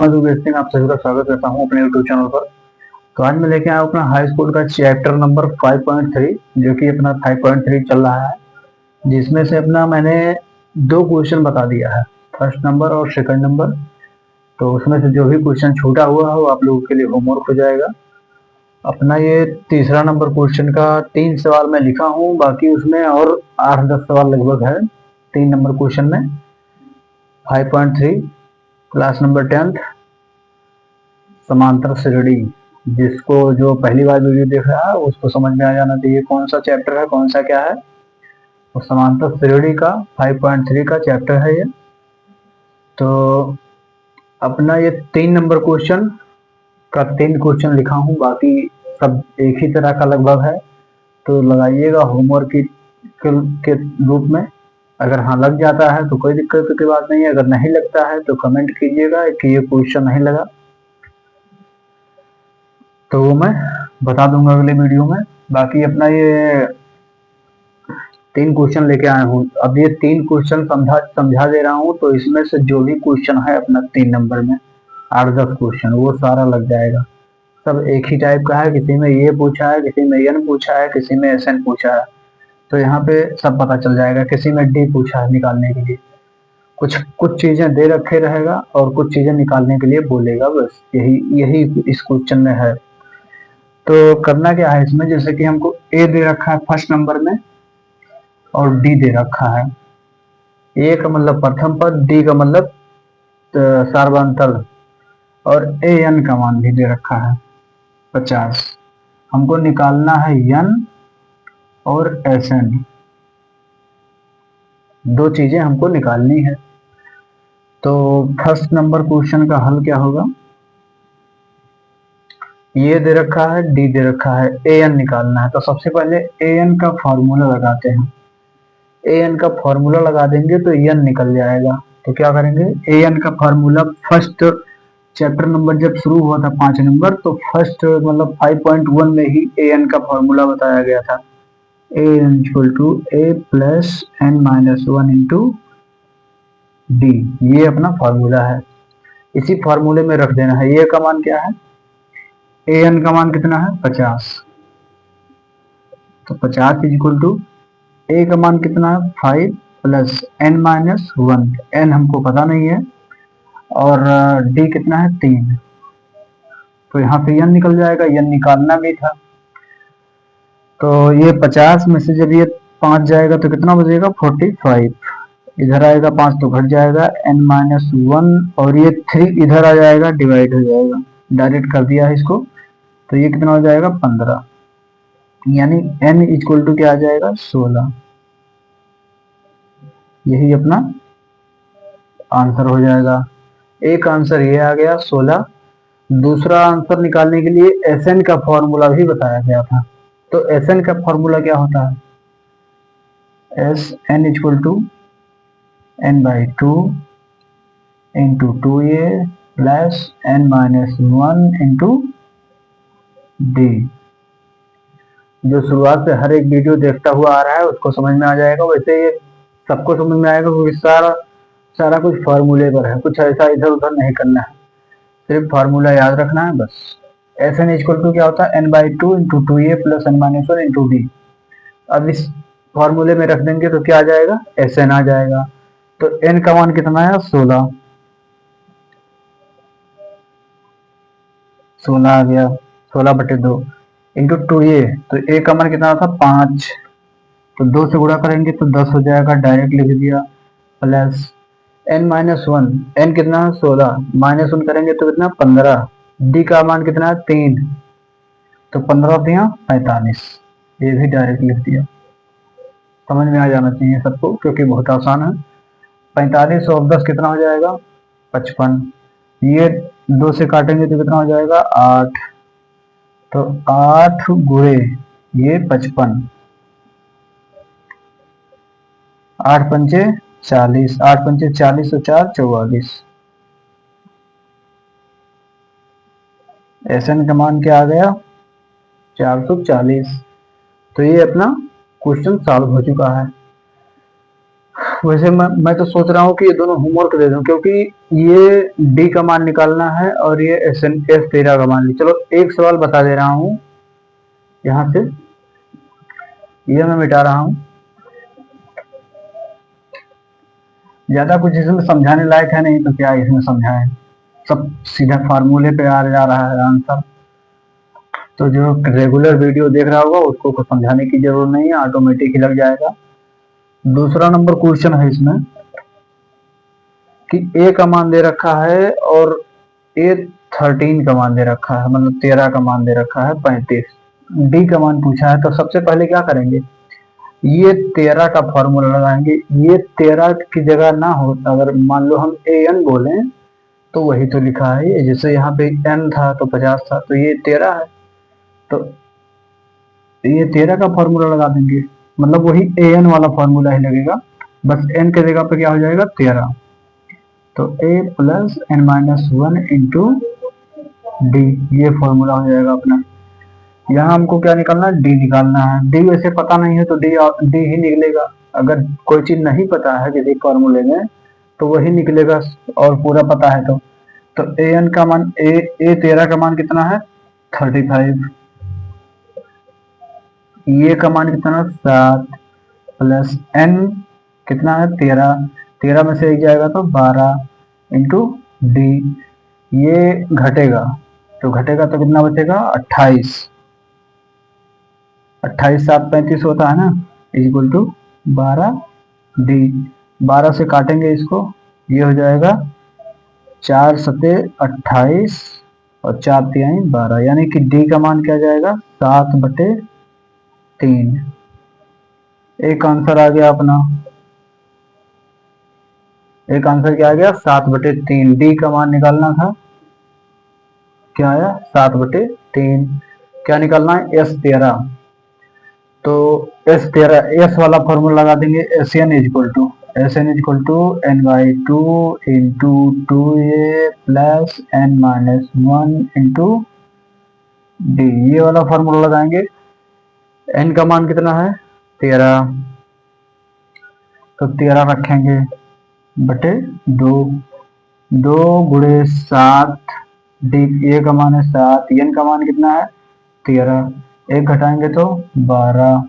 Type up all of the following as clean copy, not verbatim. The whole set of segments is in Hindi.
आप सभी का स्वागत करता हूं अपने यूट्यूब चैनल पर। तो आज मैं लेके आया अपना हाई स्कूल का चैप्टर नंबर 5.3 जो कि अपना 5.3 चल रहा है, जिसमें से अपना मैंने 2 क्वेश्चन बता दिया है, फर्स्ट नंबर और सेकंड नंबर। तो उसमें से जो भी क्वेश्चन छूटा हुआ है वो आप लोगों के लिए होमवर्क हो जाएगा। अपना ये तीसरा नंबर क्वेश्चन का 3 सवाल मैं लिखा हूँ, बाकी उसमें और 8-10 सवाल लगभग है 3 नंबर क्वेश्चन में। 5.3 क्लास नंबर 10th समांतर श्रेणी, जिसको जो पहली बार वीडियो देख रहा है उसको समझ में आ जाना चाहिए कौन सा चैप्टर है, कौन सा क्या है। और समांतर श्रेणी का 5.3 का चैप्टर है ये। तो अपना ये 3 नंबर क्वेश्चन का 3 क्वेश्चन लिखा हूँ, बाकी सब एक ही तरह का लगभग है। तो लगाइएगा होमवर्क के रूप में। अगर हाँ लग जाता है तो कोई दिक्कत की बात नहीं है, अगर नहीं लगता है तो कमेंट कीजिएगा कि ये क्वेश्चन नहीं लगा, तो वो मैं बता दूंगा अगले वीडियो में। बाकी अपना ये 3 क्वेश्चन लेके आया हूँ। अब ये 3 क्वेश्चन समझा दे रहा हूँ, तो इसमें से जो भी क्वेश्चन है अपना 3 नंबर में 8-10 क्वेश्चन वो सारा लग जाएगा। सब एक ही टाइप का है, किसी में ये पूछा है, किसी में एन पूछा है, किसी में एस एन पूछा है। तो यहाँ पे सब पता चल जाएगा। किसी में डी पूछा है निकालने के लिए, कुछ कुछ चीजें दे रखे रहेगा और कुछ चीजें निकालने के लिए बोलेगा, बस यही यही इस क्वेश्चन में है। तो करना क्या है इसमें, जैसे कि हमको ए दे रखा है फर्स्ट नंबर में और डी दे रखा है। ए का मतलब प्रथम पद, डी का मतलब सार्वंतल, और ए एन का मान भी दे रखा है 50। हमको निकालना है एन और एस एन, 2 चीजें हमको निकालनी है। तो फर्स्ट नंबर क्वेश्चन का हल क्या होगा, ये दे रखा है, डी दे रखा है, ए एन निकालना है। तो सबसे पहले ए एन का फॉर्मूला लगाते हैं। ए एन का फॉर्मूला लगा देंगे तो एन निकल जाएगा। तो क्या करेंगे, ए एन का फॉर्मूला फर्स्ट चैप्टर नंबर जब शुरू हुआ था 5 नंबर, तो फर्स्ट मतलब 5.1 में ही ए एन का फॉर्मूला बताया गया था। A N equal to A plus N minus 1 into D, ये अपना फॉर्मूला है। इसी फॉर्मूले में रख देना है। ए का मान क्या है, ए एन का मान कितना है 50। तो 50 इज इक्वल टू ए का मान कितना है 5 प्लस एन माइनस 1, एन हमको पता नहीं है, और डी कितना है 3। तो यहाँ पे एन निकल जाएगा, एन निकालना भी था। तो ये 50 में से जब ये 5 जाएगा तो कितना बचेगा 45। इधर आएगा 5 तो घट जाएगा एन माइनस 1, और ये 3 इधर आ जाएगा, डिवाइड हो जाएगा। डायरेक्ट कर दिया है इसको, तो ये कितना हो जाएगा 15, यानी n इक्वल टू क्या आ जाएगा 16। यही अपना आंसर हो जाएगा। एक आंसर ये आ गया 16। दूसरा आंसर निकालने के लिए एस एन का फॉर्मूला भी बताया गया था। तो एस एन का फॉर्मूला क्या होता है, S N equal to N by 2 into 2a plus N minus 1 into D. जो शुरुआत से हर एक वीडियो देखता हुआ आ रहा है उसको समझ में आ जाएगा, वैसे ये सबको समझ में आएगा, क्योंकि सारा कुछ फार्मूले पर है, कुछ ऐसा इधर उधर नहीं करना है, सिर्फ फार्मूला याद रखना है बस। एस एन इक्वल टू क्या होता है, N by 2 into 2a plus N minus 1 into D. अब इस फार्मूले में रख देंगे तो क्या आ जाएगा, एस एन आ जाएगा। तो एन का मान कितना है 16, 16 आ गया, 16/2 इंटू 2a। तो ए का मान कितना था 5, तो 2 से गुणा करेंगे तो 10 हो जाएगा, डायरेक्ट लिख दिया, प्लस एन माइनस 1, एन कितना है 16, माइनस 1 करेंगे तो कितना 15। डी का मान कितना है 3, तो 15 दिया 45, ये भी डायरेक्ट लिख दिया। समझ में आ जाना चाहिए सबको, क्योंकि बहुत आसान है। 45 और 10 कितना हो जाएगा 55। ये 2 से काटेंगे तो कितना हो जाएगा 8, तो 8 गुणे ये 55, 8 पंचे 40, 8 पंचे 40 और 4 44। एस एन का मान क्या आ गया 440। तो ये अपना क्वेश्चन सॉल्व हो चुका है। वैसे मैं तो सोच रहा हूँ कि ये दोनों होमवर्क दे दूं, क्योंकि ये डी का मान निकालना है और ये S13 का मान। चलो एक सवाल बता दे रहा हूँ यहाँ से, ये मैं मिटा रहा हूँ। ज्यादा कुछ इसमें समझाने लायक है नहीं, तो क्या इसमें समझाएं, सब सीधा फार्मूले पे आ जा रहा है आंसर। तो जो रेगुलर वीडियो देख रहा होगा उसको कुछ समझाने की जरूरत नहीं है, ऑटोमेटिक ही लग जाएगा। दूसरा नंबर क्वेश्चन है इसमें कि ए का मान दे रखा है और A13 का मान दे रखा है, मतलब 13 का मान दे रखा है 35। डी का मान पूछा है, तो सबसे पहले क्या करेंगे, ये 13 का फॉर्मूला लगाएंगे। ये 13 की जगह ना हो, अगर मान लो हम an बोले तो वही तो लिखा है, जैसे यहाँ पे n था तो 50 था, तो ये 13 है, तो ये 13 का फॉर्मूला लगा देंगे, मतलब वही an वाला फॉर्मूला ही लगेगा, बस n के जगह पे क्या हो जाएगा 13। तो a plus n minus 1 into D, ये फॉर्मूला हो जाएगा अपना। यहाँ हमको क्या निकालना है, डी निकालना है। डी वैसे पता नहीं है तो डी ही निकलेगा। अगर कोई चीज नहीं पता है किसी फॉर्मूले में तो वही निकलेगा, और पूरा पता है तो an का मान ए 13 का मान कितना है 35, ये का मान कितना है 7, प्लस n कितना है 13, 13 में से एक जाएगा तो 12 इंटू डी, ये घटेगा तो कितना बचेगा 28, 28 7 35 होता है ना, इक्वल टू 12 डी। 12 से काटेंगे इसको, ये हो जाएगा 4 सते 28 और 4 तिहाई 12, यानी कि डी का मान क्या जाएगा 7/3। एक आंसर आ गया अपना, एक आंसर क्या आ गया 7/3। डी का मान निकालना था, क्या आया 7/3। क्या निकालना है S13, तो S13 S वाला फॉर्मूला लगा देंगे, SN equal to n/2 into 2a plus n minus 1 into D, ये वाला फॉर्मूला लगाएंगे। n का मान कितना है 13, तो 13 रखेंगे बटे 2, 2 गुणे 7, डी ए का मान है 7, n का मान कितना है 13, एक घटाएंगे तो 12,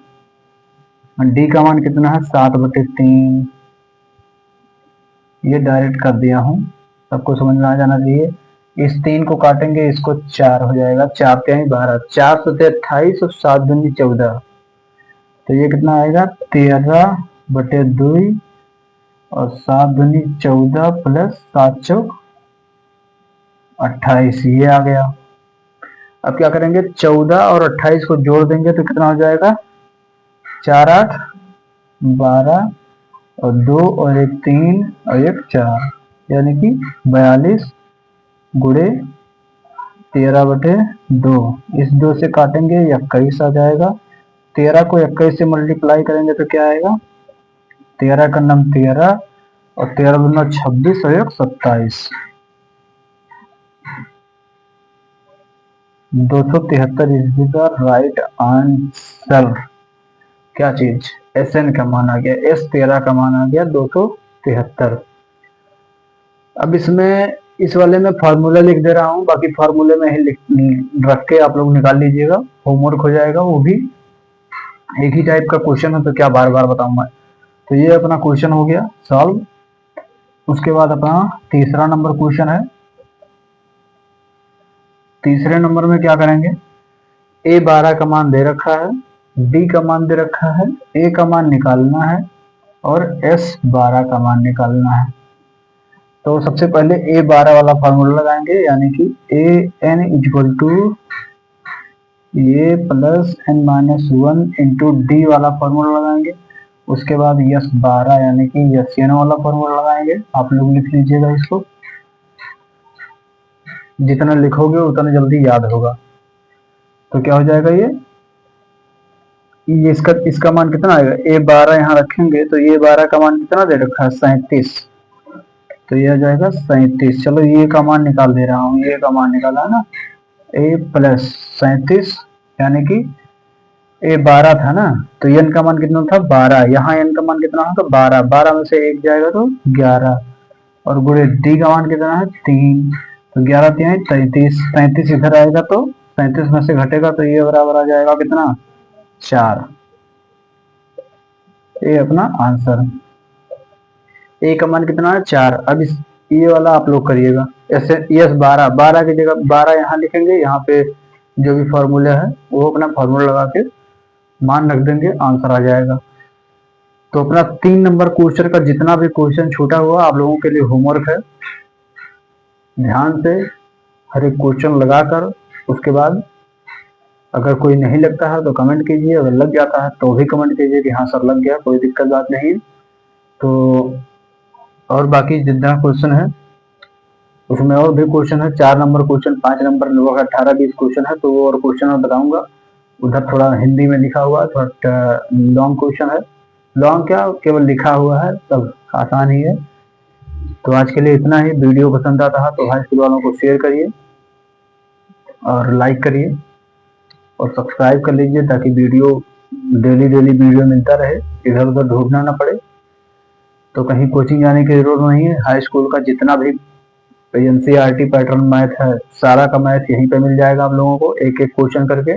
डी का मान कितना है 7/3। ये डायरेक्ट कर दिया हूँ, सबको समझ में आ जाना चाहिए। इस 3 को काटेंगे, इसको 4 हो जाएगा, 4 तिहाई 12, 4 सते 28 और 7 दूनी 14, तो ये कितना आएगा 13/2 और 7 दूनी 14 प्लस 7 चौक 28, ये आ गया। अब क्या करेंगे 14 और 28 को जोड़ देंगे तो कितना हो जाएगा 4 8 12 और 2 और 1 3 और 1 4, यानी कि 42 गुणे 13/2। इस 2 से काटेंगे 21 आ जाएगा, 13 को 21 से मल्टीप्लाई करेंगे तो क्या आएगा 13 का नाम 13 और 13 दूना 26 और 1 27, 273 इज द राइट आंसर। क्या चीज SN का मान आ गया, S13 का मान आ गया 273। अब इसमें इस वाले में फार्मूला लिख दे रहा हूँ, बाकी फार्मूले में ही रख के आप लोग निकाल लीजिएगा, होमवर्क हो जाएगा। वो भी एक ही टाइप का क्वेश्चन है तो क्या बार बार बताऊंगा। तो ये अपना क्वेश्चन हो गया सॉल्व। उसके बाद अपना तीसरा नंबर क्वेश्चन है। तीसरे नंबर में क्या करेंगे, A12 का मान दे रखा है, D का मान दे रखा है, A का मान निकालना है और S12 का मान निकालना है। तो सबसे पहले A12 वाला फॉर्मूला लगाएंगे, यानी कि AN equal to A plus n minus 1 into D वाला फॉर्मूला लगाएंगे। उसके बाद S12 यानी कि SN वाला फॉर्मूला लगाएंगे। आप लोग लिख लीजिएगा इसको, जितना लिखोगे उतना जल्दी याद होगा। तो क्या हो जाएगा ये इसका मान कितना आएगा, A12 यहाँ रखेंगे तो A12 का मान कितना दे रखा है 37, तो ये आ जाएगा 37। चलो ये का मान निकाल दे रहा हूँ, ये का मान निकाला ना, A प्लस 37 यानी कि ए 12 था ना, तो n का मान कितना था 12, यहाँ n का मान कितना होगा 12, 12 में से 1 जाएगा तो 11, और गुणे d का मान कितना है 3, तो 11 3 33, 35 इधर आएगा तो 35 में से घटेगा तो ये बराबर आ जाएगा कितना 4। ये अपना आंसर, ए का मान कितना है 4। अब इस ये वाला आप लोग करिएगा ऐसे, यस 12, 12 की जगह 12 यहाँ लिखेंगे, यहाँ पे जो भी फॉर्मूला है वो अपना फॉर्मूला लगा के मान रख देंगे, आंसर आ जाएगा। तो अपना 3 नंबर क्वेश्चन का जितना भी क्वेश्चन छूटा हुआ आप लोगों के लिए होमवर्क है, ध्यान से हर एक क्वेश्चन लगाकर उसके बाद अगर कोई नहीं लगता है तो कमेंट कीजिए, अगर लग जाता है तो भी कमेंट कीजिए कि हाँ सर लग गया, कोई दिक्कत बात नहीं। तो और बाकी जितना क्वेश्चन है उसमें और भी क्वेश्चन है, 4 नंबर क्वेश्चन, 5 नंबर, 18-20 क्वेश्चन है, तो वो और क्वेश्चन मैं बताऊंगा। उधर थोड़ा हिंदी में लिखा हुआ है, थोड़ा लॉन्ग क्वेश्चन है, लॉन्ग क्या केवल लिखा हुआ है, सब आसान ही है। तो आज के लिए इतना ही। वीडियो पसंद आता है तो हाई स्कूल वालों को शेयर करिए और लाइक करिए और सब्सक्राइब कर लीजिए ताकि वीडियो डेली वीडियो मिलता रहे, इधर उधर ढूंढना ना पड़े। तो कहीं कोचिंग जाने की जरूरत नहीं है, हाई स्कूल का जितना भी एनसीईआरटी पैटर्न मैथ है सारा का मैथ यहीं पे मिल जाएगा आप लोगों को, एक एक क्वेश्चन करके।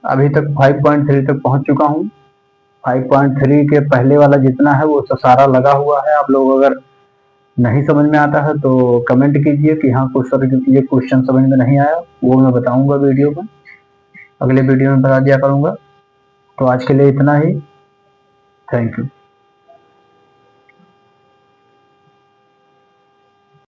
अभी तक 5.3 तक पहुंच चुका हूं, 5.3 के पहले वाला जितना है वो सारा लगा हुआ है। आप लोग अगर नहीं समझ में आता है तो कमेंट कीजिए कि हाँ कुछ सर ये क्वेश्चन समझ में नहीं आया, वो मैं बताऊंगा वीडियो में, अगले वीडियो में बता दिया करूंगा। तो आज के लिए इतना ही, थैंक यू।